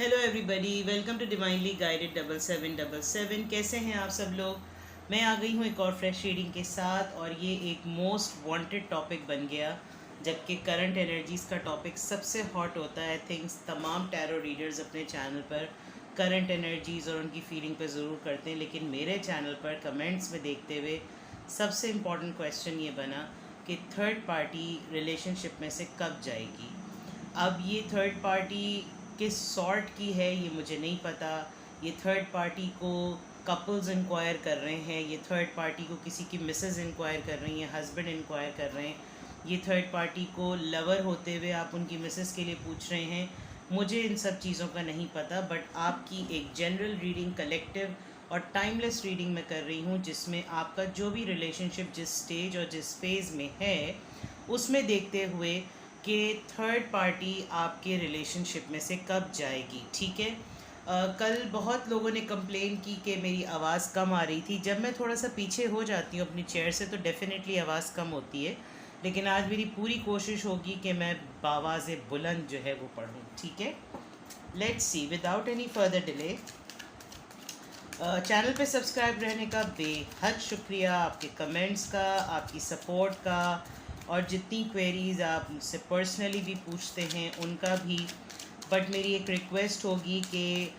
Hello everybody, welcome to divinely guided 7777। कैसे हैं आप सब लोग। मैं आ गई हूँ एक और फ्रेश रीडिंग के साथ, और ये एक मोस्ट वांटेड टॉपिक बन गया, जबकि करंट एनर्जीज़ का टॉपिक सबसे हॉट होता है। थिंग्स तमाम टैरो रीडर्स अपने चैनल पर करंट एनर्जीज़ और उनकी फीलिंग पर ज़रूर करते हैं, लेकिन मेरे चैनल पर कमेंट्स में देखते हुए सबसे इम्पॉर्टेंट क्वेश्चन ये बना कि थर्ड पार्टी रिलेशनशिप में से कब जाएगी। अब ये थर्ड पार्टी किस सॉर्ट की है ये मुझे नहीं पता। ये थर्ड पार्टी को कपल्स इंक्वायर कर रहे हैं, ये थर्ड पार्टी को किसी की मिसेस इंक्वायर कर रही हैं, हस्बैंड इंक्वायर कर रहे हैं, ये थर्ड पार्टी को लवर होते हुए आप उनकी मिसेस के लिए पूछ रहे हैं। मुझे इन सब चीज़ों का नहीं पता, बट आपकी एक जनरल रीडिंग, कलेक्टिव और टाइमलेस रीडिंग मैं कर रही हूँ, जिसमें आपका जो भी रिलेशनशिप जिस स्टेज और जिस फेज़ में है उसमें देखते हुए कि थर्ड पार्टी आपके रिलेशनशिप में से कब जाएगी। ठीक है। कल बहुत लोगों ने कंप्लेन की कि मेरी आवाज़ कम आ रही थी। जब मैं थोड़ा सा पीछे हो जाती हूँ अपनी चेयर से तो डेफ़िनेटली आवाज़ कम होती है, लेकिन आज मेरी पूरी कोशिश होगी कि मैं बावाज़ बुलंद जो है वो पढ़ूँ। ठीक है। Let's see, without any further delay. Channel पे सब्सक्राइब रहने का बेहद शुक्रिया, आपके कमेंट्स का, आपकी सपोर्ट का, और जितनी क्वेरीज़ आप मुझसे पर्सनली भी पूछते हैं उनका भी। बट मेरी एक रिक्वेस्ट होगी कि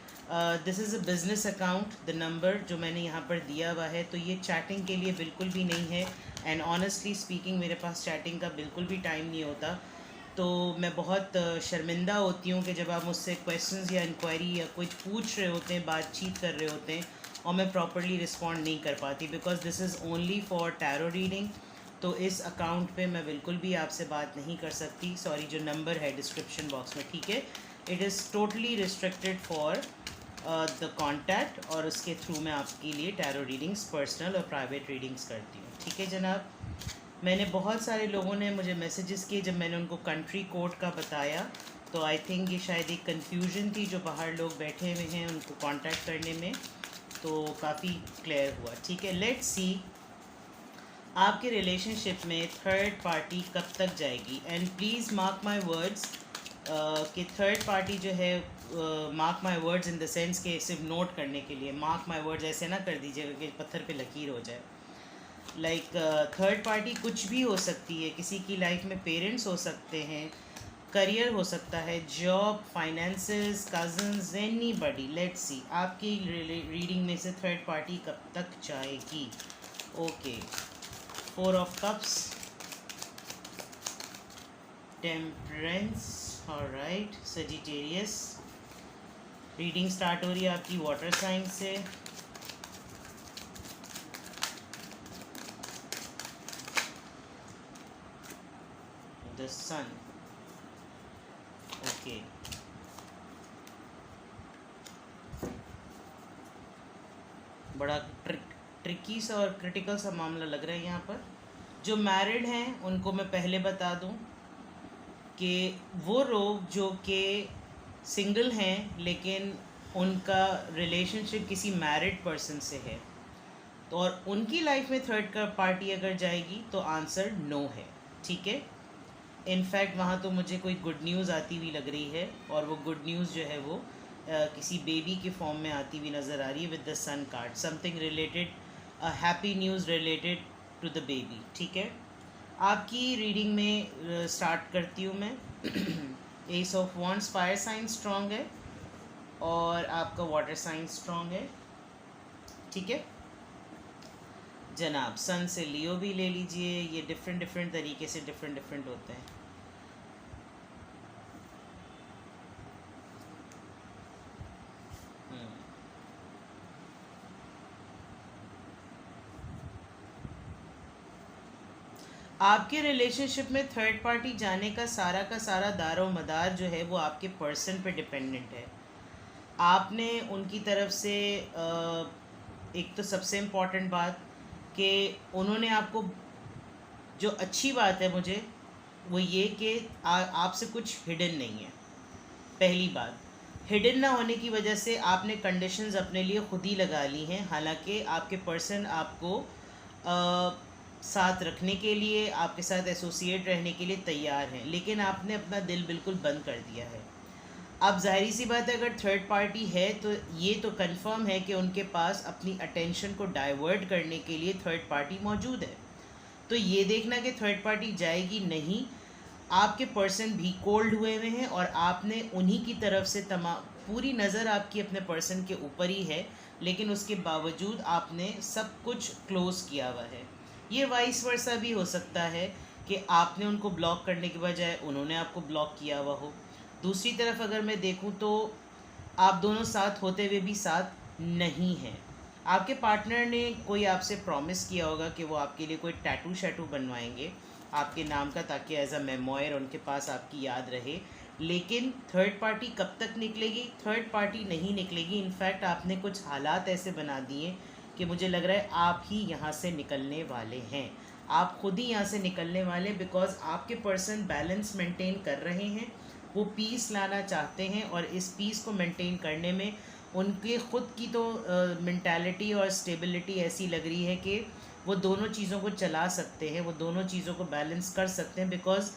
this is a business account. The number जो मैंने यहाँ पर दिया हुआ है, तो ये चैटिंग के लिए बिल्कुल भी नहीं है। एंड ऑनेस्टली स्पीकिंग मेरे पास चैटिंग का बिल्कुल भी टाइम नहीं होता। तो मैं बहुत शर्मिंदा होती हूँ कि जब आप मुझसे क्वेश्चंस या इंक्वायरी या कुछ पूछ रहे होते हैं, बातचीत कर रहे होते हैं, और मैं प्रॉपरली रिस्पॉन्ड नहीं कर पाती, because this is only for tarot reading. तो इस अकाउंट पे मैं बिल्कुल भी आपसे बात नहीं कर सकती। सॉरी, जो नंबर है डिस्क्रिप्शन बॉक्स में, ठीक है। It is totally restricted for the contact, और उसके थ्रू मैं आपके लिए टैरो रीडिंग्स, पर्सनल और प्राइवेट रीडिंग्स करती हूँ। ठीक है जनाब। मैंने बहुत सारे लोगों ने मुझे मैसेजेस किए जब मैंने उनको कंट्री कोड का बताया, तो आई थिंक ये शायद एक कन्फ्यूजन थी जो बाहर लोग बैठे हुए हैं उनको कांटेक्ट करने में, तो काफ़ी क्लियर हुआ। ठीक है। लेट्स सी आपके रिलेशनशिप में थर्ड पार्टी कब तक जाएगी। And please mark my words कि थर्ड पार्टी जो है, mark my words in the sense के सिर्फ नोट करने के लिए, मार्क माय वर्ड्स ऐसे ना कर दीजिएगा कि पत्थर पे लकीर हो जाए। लाइक थर्ड पार्टी कुछ भी हो सकती है। किसी की लाइफ में पेरेंट्स हो सकते हैं, करियर हो सकता है, job, finances, cousins, anybody. Let's see आपकी रीडिंग में से थर्ड पार्टी कब तक जाएगी। Okay, 4 of Cups, temperance, alright, Sagittarius. Reading start हो रही है आपकी वाटर साइन से। The sun. ओके, बड़ा ट्रिकी सा और क्रिटिकल सा मामला लग रहा है यहाँ पर। जो मैरिड हैं उनको मैं पहले बता दूँ कि वो लोग जो कि सिंगल हैं लेकिन उनका रिलेशनशिप किसी मैरिड पर्सन से है, तो और उनकी लाइफ में थर्ड का पार्टी अगर जाएगी तो आंसर नो है। ठीक है। इनफैक्ट वहाँ तो मुझे कोई गुड न्यूज़ आती हुई लग रही है, और वो गुड न्यूज़ जो है वो किसी बेबी के फॉर्म में आती हुई नज़र आ रही है with the sun card. Something related, happy news related to the baby. ठीक है। आपकी रीडिंग में स्टार्ट करती हूँ मैं। Ace of wands, fire sign strong है, और आपका वाटर साइन स्ट्रॉन्ग है। ठीक है जनाब। सन से लियो भी ले लीजिए, ये डिफरेंट डिफरेंट तरीके से डिफरेंट होते हैं। आपके रिलेशनशिप में थर्ड पार्टी जाने का सारा दारो मदार जो है वो आपके पर्सन पे डिपेंडेंट है। आपने उनकी तरफ से एक तो सबसे इम्पॉर्टेंट बात कि उन्होंने आपको, जो अच्छी बात है मुझे वो ये कि आपसे कुछ हिडन नहीं है। पहली बात, हिडन ना होने की वजह से आपने कंडीशंस अपने लिए खुद ही लगा ली हैं, हालांकि आपके पर्सन आपको साथ रखने के लिए, आपके साथ एसोसिएट रहने के लिए तैयार हैं, लेकिन आपने अपना दिल बिल्कुल बंद कर दिया है। अब ज़ाहिर सी बात है, अगर थर्ड पार्टी है तो ये तो कंफर्म है कि उनके पास अपनी अटेंशन को डाइवर्ट करने के लिए थर्ड पार्टी मौजूद है। तो ये देखना कि थर्ड पार्टी जाएगी नहीं, आपके पर्सन भी कोल्ड हुए हैं और आपने उन्हीं की तरफ से पूरी नज़र आपकी अपने पर्सन के ऊपर ही है, लेकिन उसके बावजूद आपने सब कुछ क्लोज़ किया हुआ है। ये वाइस वर्सा भी हो सकता है कि आपने उनको ब्लॉक करने के बजाय उन्होंने आपको ब्लॉक किया हुआ हो। दूसरी तरफ अगर मैं देखूं तो आप दोनों साथ होते हुए भी साथ नहीं हैं। आपके पार्टनर ने कोई आपसे प्रॉमिस किया होगा कि वो आपके लिए कोई टैटू शैटू बनवाएंगे आपके नाम का, ताकि एज अ मेमोयर उनके पास आपकी याद रहे। लेकिन थर्ड पार्टी कब तक निकलेगी? थर्ड पार्टी नहीं निकलेगी। इनफैक्ट आपने कुछ हालात ऐसे बना दिए कि मुझे लग रहा है आप ही यहाँ से निकलने वाले हैं। आप खुद ही यहाँ से निकलने वाले हैं, बिकॉज आपके पर्सन बैलेंस मेंटेन कर रहे हैं, वो पीस लाना चाहते हैं, और इस पीस को मेंटेन करने में उनके ख़ुद की तो मेंटालिटी और स्टेबिलिटी ऐसी लग रही है कि वो दोनों चीज़ों को चला सकते हैं, वो दोनों चीज़ों को बैलेंस कर सकते हैं, बिकॉज़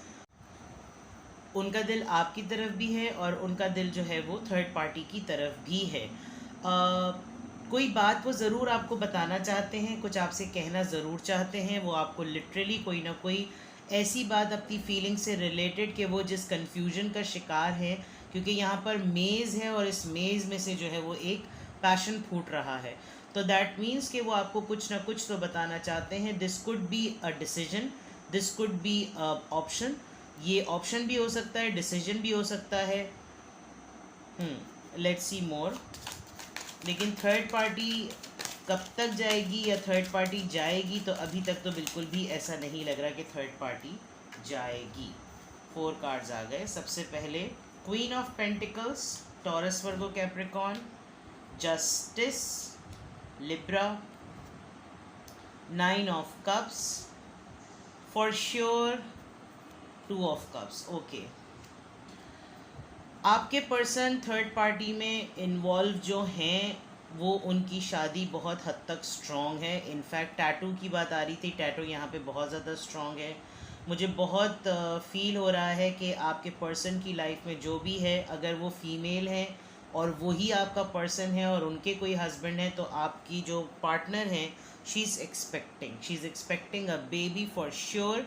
उनका दिल आपकी तरफ भी है और उनका दिल जो है वो थर्ड पार्टी की तरफ भी है। कोई बात वो ज़रूर आपको बताना चाहते हैं, कुछ आपसे कहना ज़रूर चाहते हैं। वो आपको लिटरली कोई ना कोई ऐसी बात अपनी फीलिंग से रिलेटेड कि वो जिस कन्फ्यूजन का शिकार है, क्योंकि यहाँ पर मेज़ है और इस मेज़ में से जो है वो एक पैशन फूट रहा है, तो दैट मीन्स कि वो आपको कुछ ना कुछ तो बताना चाहते हैं। This could be a decision, this could be option. ये ऑप्शन भी हो सकता है, डिसीजन भी हो सकता है। लेट्स सी मोर। लेकिन थर्ड पार्टी कब तक जाएगी या थर्ड पार्टी जाएगी, तो अभी तक तो बिल्कुल भी ऐसा नहीं लग रहा कि थर्ड पार्टी जाएगी। 4 कार्ड्स आ गए। सबसे पहले queen of pentacles, taurus, Virgo, Capricorn, justice, Libra, 9 of cups, for sure 2 of cups. Okay, आपके पर्सन थर्ड पार्टी में इन्वॉल्व जो हैं वो उनकी शादी बहुत हद तक स्ट्रॉन्ग है। इनफैक्ट टैटू की बात आ रही थी, टैटू यहाँ पे बहुत ज़्यादा स्ट्रॉन्ग है। मुझे बहुत फील हो रहा है कि आपके पर्सन की लाइफ में जो भी है, अगर वो फीमेल है और वही आपका पर्सन है और उनके कोई हस्बैंड है, तो आपकी जो पार्टनर है she is expecting a baby for sure.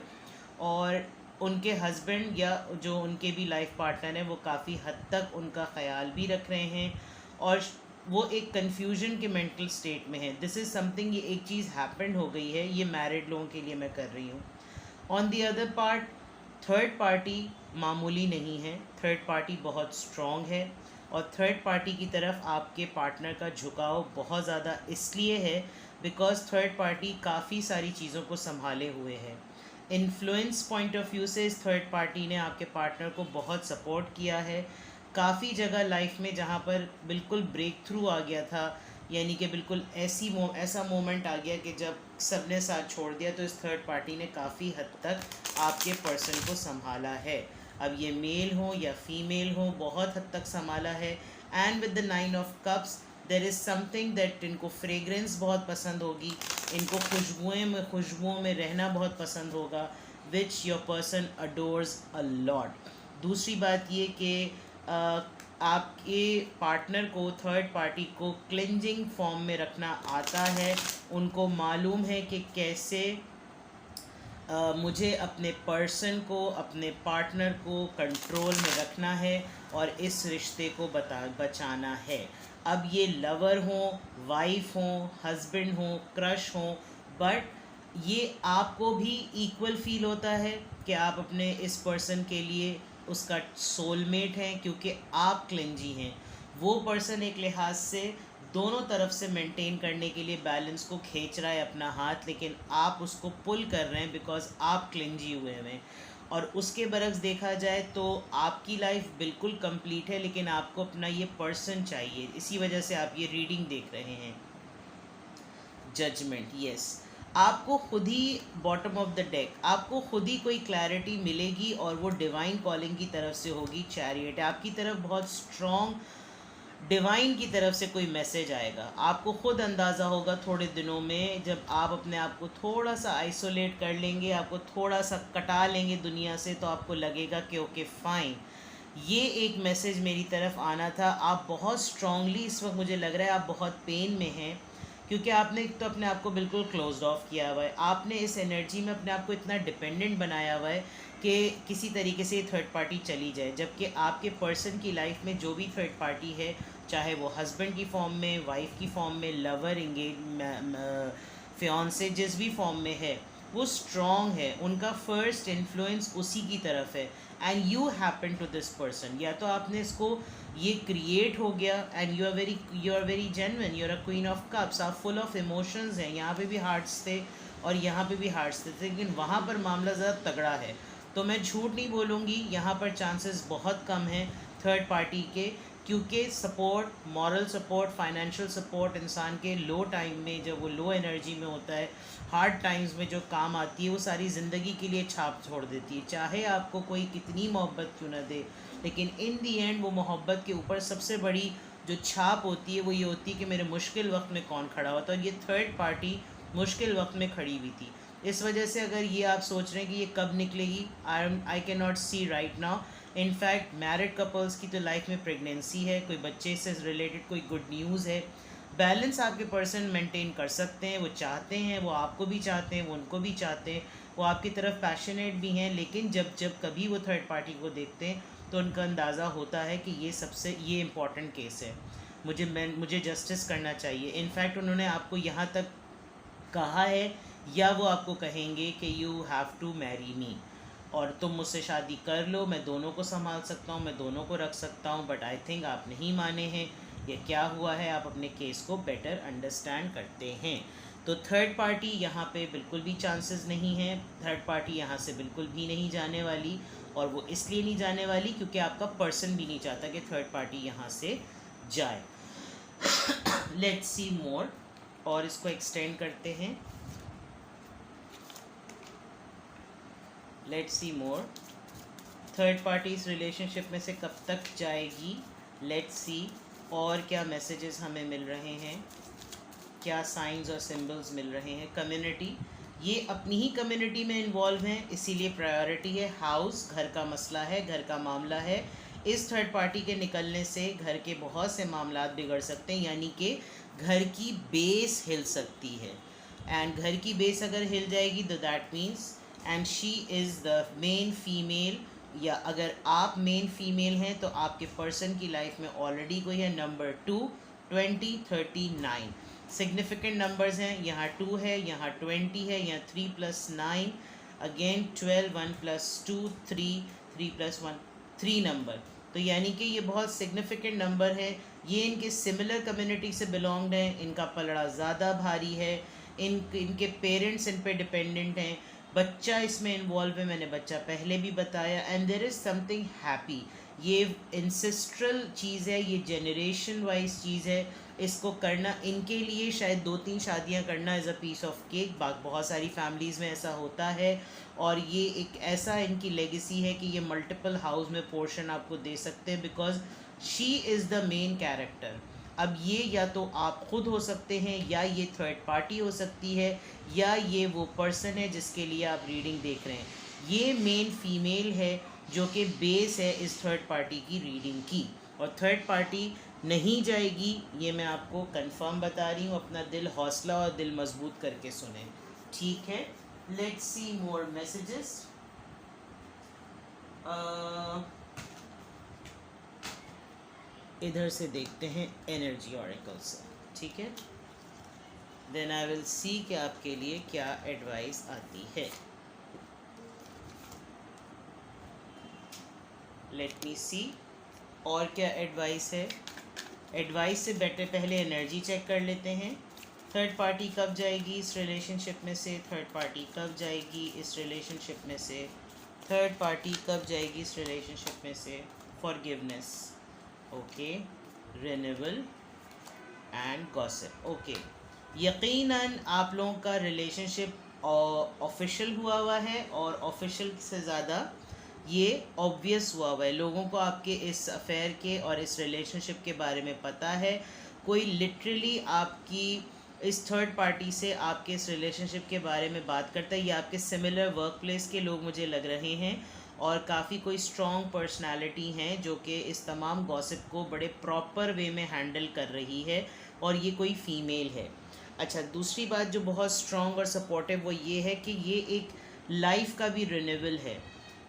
और उनके हस्बैंड या जो उनके भी लाइफ पार्टनर हैं वो काफ़ी हद तक उनका ख्याल भी रख रहे हैं, और वो एक कन्फ्यूजन के मेंटल स्टेट में है। दिस इज़ समथिंग, ये एक चीज़ हैपेंड हो गई है, ये मैरिड लोगों के लिए मैं कर रही हूँ। On the other part, third party मामूली नहीं है, थर्ड पार्टी बहुत स्ट्रॉन्ग है, और थर्ड पार्टी की तरफ आपके पार्टनर का झुकाव बहुत ज़्यादा इसलिए है बिकॉज थर्ड पार्टी काफ़ी सारी चीज़ों को संभाले हुए है। इन्फ्लुएंस पॉइंट ऑफ व्यू से इस थर्ड पार्टी ने आपके पार्टनर को बहुत सपोर्ट किया है। काफ़ी जगह लाइफ में जहाँ पर बिल्कुल ब्रेक थ्रू आ गया था, यानी कि बिल्कुल ऐसा मोमेंट आ गया कि जब सबने साथ छोड़ दिया, तो इस थर्ड पार्टी ने काफ़ी हद तक आपके पर्सन को संभाला है। अब ये मेल हो या फीमेल हो, बहुत हद तक संभाला है। And with the 9 of cups there is something that इनको फ्रेगरेंस बहुत पसंद होगी, इनको खुशबुओं में रहना बहुत पसंद होगा, which your person adores a lot. दूसरी बात ये कि आपके पार्टनर को, थर्ड पार्टी को क्लिंजिंग फॉर्म में रखना आता है। उनको मालूम है कि कैसे मुझे अपने पर्सन को, अपने पार्टनर को कंट्रोल में रखना है और इस रिश्ते को बचाना है। अब ये लवर हो, वाइफ हो, हस्बैंड हो, क्रश हो, बट ये आपको भी इक्वल फील होता है कि आप अपने इस पर्सन के लिए उसका सोलमेट हैं, क्योंकि आप क्लिंजी हैं। वो पर्सन एक लिहाज से दोनों तरफ से मेंटेन करने के लिए बैलेंस को खींच रहा है अपना हाथ, लेकिन आप उसको पुल कर रहे हैं बिकॉज आप क्लिंजी हुए हैं। और उसके बरक्स देखा जाए तो आपकी लाइफ बिल्कुल कंप्लीट है, लेकिन आपको अपना ये पर्सन चाहिए। इसी वजह से आप ये रीडिंग देख रहे हैं। जजमेंट, यस, आपको खुद ही बॉटम ऑफ द डेक, आपको खुद ही कोई क्लैरिटी मिलेगी और वो डिवाइन कॉलिंग की तरफ से होगी। चैरियट, आपकी तरफ बहुत स्ट्रॉन्ग डिवाइन की तरफ से कोई मैसेज आएगा। आपको खुद अंदाज़ा होगा थोड़े दिनों में, जब आप अपने आप को थोड़ा सा आइसोलेट कर लेंगे, आपको थोड़ा सा कटा लेंगे दुनिया से, तो आपको लगेगा कि ओके फाइन, ये एक मैसेज मेरी तरफ आना था। आप बहुत स्ट्रांगली इस वक्त मुझे लग रहा है आप बहुत पेन में हैं, क्योंकि आपने एक तो अपने आप को बिल्कुल क्लोज्ड ऑफ किया हुआ है, आपने इस एनर्जी में अपने आप को इतना डिपेंडेंट बनाया हुआ है कि किसी तरीके से थर्ड पार्टी चली जाए, जबकि आपके पर्सन की लाइफ में जो भी थर्ड पार्टी है, चाहे वो हस्बैंड की फॉर्म में, वाइफ की फॉर्म में, लवर, एंगेज, फियांसे, जिस भी फॉर्म में है, वो स्ट्रॉन्ग है, उनका फर्स्ट इन्फ्लुएंस उसी की तरफ है। And you happen to this person, या तो आपने इसको, ये क्रिएट हो गया, and you are very genuine, you are a queen of cups, आप फुल ऑफ इमोशंस हैं। यहाँ पे भी हार्ट्स थे और यहाँ पे भी हार्ट्स थे, लेकिन वहाँ पर मामला ज़्यादा तगड़ा है। तो मैं झूठ नहीं बोलूँगी, यहाँ पर चांसेस बहुत कम हैं थर्ड पार्टी के, क्योंकि support, moral support, financial support इंसान के लो टाइम में, जब वो लो एनर्जी में होता है, हार्ड टाइम्स में जो काम आती है, वो सारी ज़िंदगी के लिए छाप छोड़ देती है। चाहे आपको कोई कितनी मोहब्बत क्यों ना दे, लेकिन इन दी एंड वो मोहब्बत के ऊपर सबसे बड़ी जो छाप होती है वो ये होती है कि मेरे मुश्किल वक्त में कौन खड़ा हुआ था, और ये थर्ड पार्टी मुश्किल वक्त में खड़ी हुई थी। इस वजह से अगर ये आप सोच रहे हैं कि ये कब निकलेगी, I can not see right now. In fact married couples की तो लाइफ में प्रेगनेंसी है, कोई बच्चे से रिलेटेड कोई गुड न्यूज़ है, बैलेंस आपके पर्सन मेंटेन कर सकते हैं, वो चाहते हैं, वो आपको भी चाहते हैं, वो उनको भी चाहते हैं, वो आपकी तरफ पैशनेट भी हैं, लेकिन जब जब कभी वो थर्ड पार्टी को देखते हैं तो उनका अंदाज़ा होता है कि ये इम्पॉर्टेंट केस है, मुझे जस्टिस करना चाहिए। इनफैक्ट उन्होंने आपको यहाँ तक कहा है, या वो आपको कहेंगे कि you have to marry me, और तुम मुझसे शादी कर लो, मैं दोनों को संभाल सकता हूँ, मैं दोनों को रख सकता हूँ। बट आई थिंक आप नहीं माने हैं, ये क्या हुआ है, आप अपने केस को बेटर अंडरस्टैंड करते हैं। तो थर्ड पार्टी यहाँ पे बिल्कुल भी चांसेस नहीं हैं, थर्ड पार्टी यहाँ से बिल्कुल भी नहीं जाने वाली, और वो इसलिए नहीं जाने वाली क्योंकि आपका पर्सन भी नहीं चाहता कि थर्ड पार्टी यहाँ से जाए। लेट्स सी मोर, और इसको एक्सटेंड करते हैं। Let's see more, third party इस रिलेशनशिप में से कब तक जाएगी, लेट्स सी, और क्या मैसेजेस हमें मिल रहे हैं, क्या साइंस और सिंबल्स मिल रहे हैं। कम्युनिटी, ये अपनी ही कम्युनिटी में इन्वॉल्व हैं, इसीलिए प्रायोरिटी है हाउस, घर का मसला है, घर का मामला है। इस थर्ड पार्टी के निकलने से घर के बहुत से मामलात बिगड़ सकते हैं, यानी कि घर की बेस हिल सकती है, एंड घर की बेस अगर हिल जाएगी तो that means, and she is the main female, या अगर आप मेन फीमेल हैं तो आपके पर्सन की लाइफ में ऑलरेडी कोई है। नंबर 2, 20, 39 सिग्निफिकेंट नंबर्स हैं, यहाँ 2 है, यहाँ 20 है, यहाँ 3 + 9, अगेन 12, 1 + 2, 3, 3 + 1, 3 नंबर। तो यानी कि ये बहुत सिग्निफिकेंट नंबर है, ये इनके सिमिलर कम्युनिटी से बिलोंग्ड हैं, इनका पलड़ा ज़्यादा भारी है, इनके पेरेंट्स इन पे डिपेंडेंट हैं, बच्चा इसमें इन्वॉल्व है, मैंने बच्चा पहले भी बताया, and there is something happy. ये इंसेस्ट्रल चीज़ है, ये जनरेशन वाइज चीज़ है, इसको करना इनके लिए शायद 2-3 शादियां करना as a piece of cake, बहुत सारी फैमिलीज़ में ऐसा होता है, और ये एक ऐसा इनकी लेगेसी है कि ये मल्टीपल हाउस में पोर्शन आपको दे सकते हैं, because she is the main character. अब ये या तो आप खुद हो सकते हैं, या ये थर्ड पार्टी हो सकती है, या ये वो पर्सन है जिसके लिए आप रीडिंग देख रहे हैं। ये मेन फीमेल है जो कि बेस है इस थर्ड पार्टी की रीडिंग की, और थर्ड पार्टी नहीं जाएगी, ये मैं आपको कंफर्म बता रही हूँ। अपना दिल हौसला और दिल मजबूत करके सुने, ठीक है। Let's see more messages. इधर से देखते हैं एनर्जी ऑरेकल से, ठीक है। देन आई विल सी कि आपके लिए क्या एडवाइस आती है। लेट मी सी और क्या एडवाइस है। एडवाइस से बेटर पहले एनर्जी चेक कर लेते हैं। थर्ड पार्टी कब जाएगी इस रिलेशनशिप में से, थर्ड पार्टी कब जाएगी इस रिलेशनशिप में से, थर्ड पार्टी कब जाएगी इस रिलेशनशिप में से। Forgiveness, okay, renewal and gossip, okay. यकीनन आप लोगों का रिलेशनशिप ऑफिशियल हुआ है, और ऑफिशियल से ज़्यादा ये ऑब्वियस हुआ है। लोगों को आपके इस अफेयर के और इस रिलेशनशिप के बारे में पता है। कोई लिटरली आपकी इस थर्ड पार्टी से आपके इस रिलेशनशिप के बारे में बात करता है, ये आपके सिमिलर वर्क प्लेस के लोग मुझे लग रहे हैं, और काफ़ी कोई स्ट्रॉन्ग पर्सनालिटी हैं जो कि इस तमाम गॉसिप को बड़े प्रॉपर वे में हैंडल कर रही है, और ये कोई फ़ीमेल है। अच्छा, दूसरी बात जो बहुत स्ट्रॉन्ग और सपोर्टिव वो ये है कि ये एक लाइफ का भी रिन्यूअल है,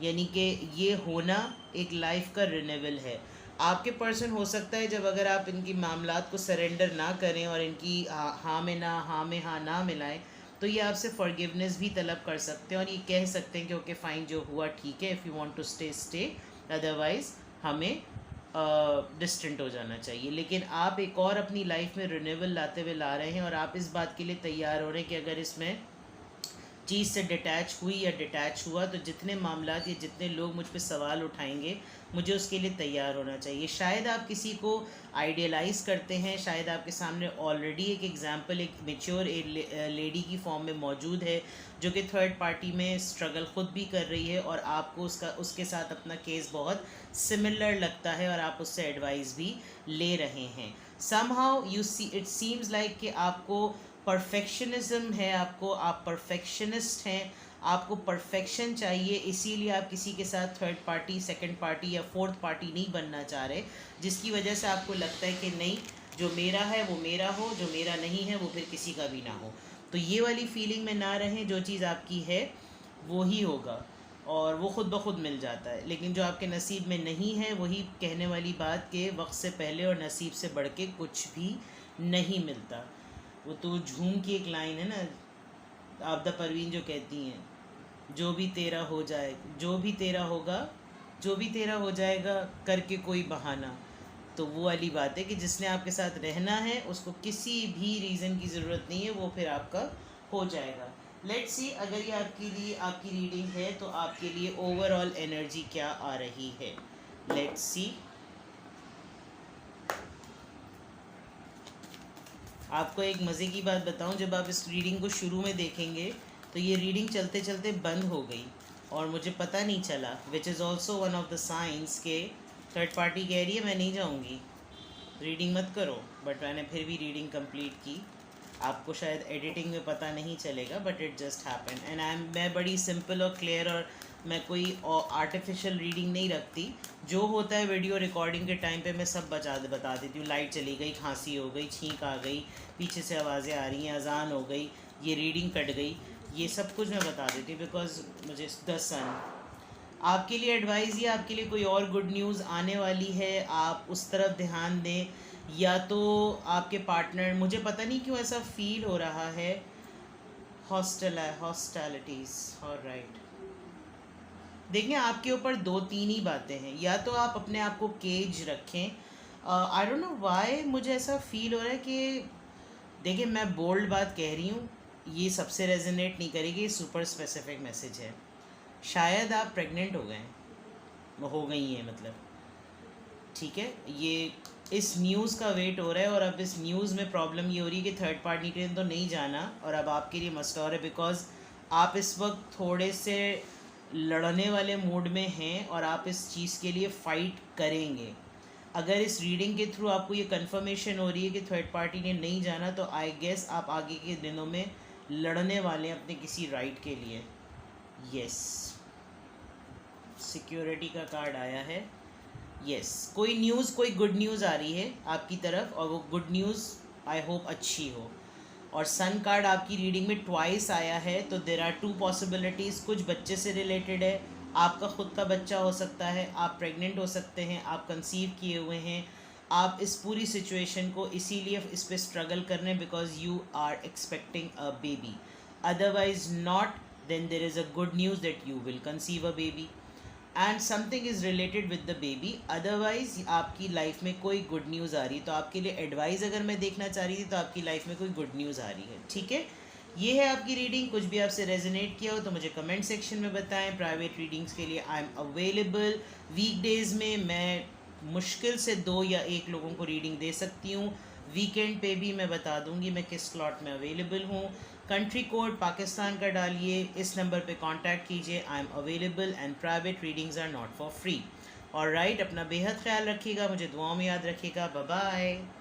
यानी कि ये होना एक लाइफ का रिन्यूअल है। आपके पर्सन हो सकता है जब अगर आप इनकी मामलात को सरेंडर ना करें और इनकी हाँ में ना, हाँ में हाँ ना मिलाएं, तो ये आपसे फॉरगिवनेस भी तलब कर सकते हैं और ये कह सकते हैं कि ओके फ़ाइन, जो हुआ ठीक है, if you want to stay stay, otherwise हमें डिस्टेंट हो जाना चाहिए। लेकिन आप एक और अपनी लाइफ में रिन्यूअल लाते हुए ला रहे हैं और आप इस बात के लिए तैयार हो रहे हैं कि अगर इसमें चीज़ से डिटैच हुई या डिटैच हुआ तो जितने मामलात या जितने लोग मुझ पे सवाल उठाएंगे, मुझे उसके लिए तैयार होना चाहिए। शायद आप किसी को आइडियलाइज़ करते हैं, शायद आपके सामने ऑलरेडी एक एग्जांपल एक मेच्योर लेडी की फॉर्म में मौजूद है जो कि थर्ड पार्टी में स्ट्रगल ख़ुद भी कर रही है और आपको उसके साथ अपना केस बहुत सिमिलर लगता है और आप उससे एडवाइस भी ले रहे हैं। Somehow you see it seems like कि आपको परफेक्शनिज्म है, आपको आप परफेक्शनिस्ट हैं, आपको परफेक्शन चाहिए, इसीलिए आप किसी के साथ थर्ड पार्टी, सेकंड पार्टी या फोर्थ पार्टी नहीं बनना चाह रहे, जिसकी वजह से आपको लगता है कि नहीं, जो मेरा है वो मेरा हो, जो मेरा नहीं है वो फिर किसी का भी ना हो। तो ये वाली फीलिंग में ना रहें, जो चीज़ आपकी है वो ही होगा और वो ख़ुद ब खुद मिल जाता है। लेकिन जो आपके नसीब में नहीं है, वही कहने वाली बात के वक्त से पहले और नसीब से बढ़ के कुछ भी नहीं मिलता। वो तो झूम की एक लाइन है ना, आबदा परवीन जो कहती हैं, जो भी तेरा हो जाए, जो भी तेरा होगा, जो भी तेरा हो जाएगा करके कोई बहाना। तो वो वाली बात है कि जिसने आपके साथ रहना है उसको किसी भी रीज़न की ज़रूरत नहीं है, वो फिर आपका हो जाएगा। लेट्स सी, अगर ये आपके लिए आपकी रीडिंग है तो आपके लिए ओवरऑल एनर्जी क्या आ रही है। Let's see. आपको एक मज़े की बात बताऊं, जब आप इस रीडिंग को शुरू में देखेंगे तो ये रीडिंग चलते चलते बंद हो गई और मुझे पता नहीं चला, which is also one of the science के थर्ड पार्टी कह रही है मैं नहीं जाऊंगी, रीडिंग मत करो, बट मैंने फिर भी रीडिंग कंप्लीट की। आपको शायद एडिटिंग में पता नहीं चलेगा, but it just happen and मैं बड़ी सिंपल और क्लियर और मैं कोई आर्टिफिशियल रीडिंग नहीं रखती। जो होता है वीडियो रिकॉर्डिंग के टाइम पे मैं सब बता देती हूँ। लाइट चली गई, खांसी हो गई, छींक आ गई, पीछे से आवाज़ें आ रही हैं, अजान हो गई, ये रीडिंग कट गई, ये सब कुछ मैं बता देती हूँ बिकॉज मुझे द सन। आपके लिए एडवाइस ये, आपके लिए कोई और गुड न्यूज़ आने वाली है, आप उस तरफ ध्यान दें। या तो आपके पार्टनर, मुझे पता नहीं क्यों ऐसा फील हो रहा है, हॉस्टैलिटीज़, ऑलराइट। देखिए आपके ऊपर दो तीन ही बातें हैं, या तो आप अपने आप को केज रखें। आई डोंट नो व्हाई मुझे ऐसा फील हो रहा है कि देखिए मैं बोल्ड बात कह रही हूँ, ये सबसे रेजोनेट नहीं करेगी, ये सुपर स्पेसिफिक मैसेज है। शायद आप प्रेग्नेंट हो गए, हो गई हैं मतलब, ठीक है। ये इस न्यूज़ का वेट हो रहा है और अब इस न्यूज़ में प्रॉब्लम ये हो रही है कि थर्ड पार्टी के तो नहीं जाना और अब आपके लिए मसला हो रहा है बिकॉज आप इस वक्त थोड़े से लड़ने वाले मूड में हैं और आप इस चीज़ के लिए फ़ाइट करेंगे। अगर इस रीडिंग के थ्रू आपको ये कंफर्मेशन हो रही है कि थर्ड पार्टी ने नहीं जाना, तो आई गेस आप आगे के दिनों में लड़ने वाले हैं अपने किसी राइट के लिए। यस, सिक्योरिटी का कार्ड आया है। यस, कोई न्यूज़, कोई गुड न्यूज़ आ रही है आपकी तरफ और वो गुड न्यूज़ आई होप अच्छी हो। और सन कार्ड आपकी रीडिंग में ट्वाइस आया है, तो देर आर टू पॉसिबिलिटीज़। कुछ बच्चे से रिलेटेड है, आपका ख़ुद का बच्चा हो सकता है, आप प्रेग्नेंट हो सकते हैं, आप कंसीव किए हुए हैं, आप इस पूरी सिचुएशन को इसीलिए इस पर स्ट्रगल कर रहे हैं because you are expecting a baby. Otherwise not, then there is a good news that you will conceive a baby and something is related with the baby. Otherwise आपकी लाइफ में कोई गुड न्यूज़ आ रही है, तो आपके लिए advice अगर मैं देखना चाह रही थी तो आपकी लाइफ में कोई गुड न्यूज़ आ रही है, ठीक है। ये है आपकी रीडिंग। कुछ भी आपसे रेजोनेट किया हो तो मुझे कमेंट सेक्शन में बताएं। प्राइवेट रीडिंग्स के लिए आई एम अवेलेबल। वीकडेज़ में मैं मुश्किल से 2 या 1 लोगों को रीडिंग दे सकती हूँ। वीकेंड पे भी मैं बता दूंगी मैं किस स्लॉट में अवेलेबल हूँ। कंट्री कोड पाकिस्तान का डालिए, इस नंबर पे कांटेक्ट कीजिए। I am available and private readings are not for free. Alright, अपना बेहद ख्याल रखिएगा, मुझे दुआओं में याद रखिएगा। Bye bye.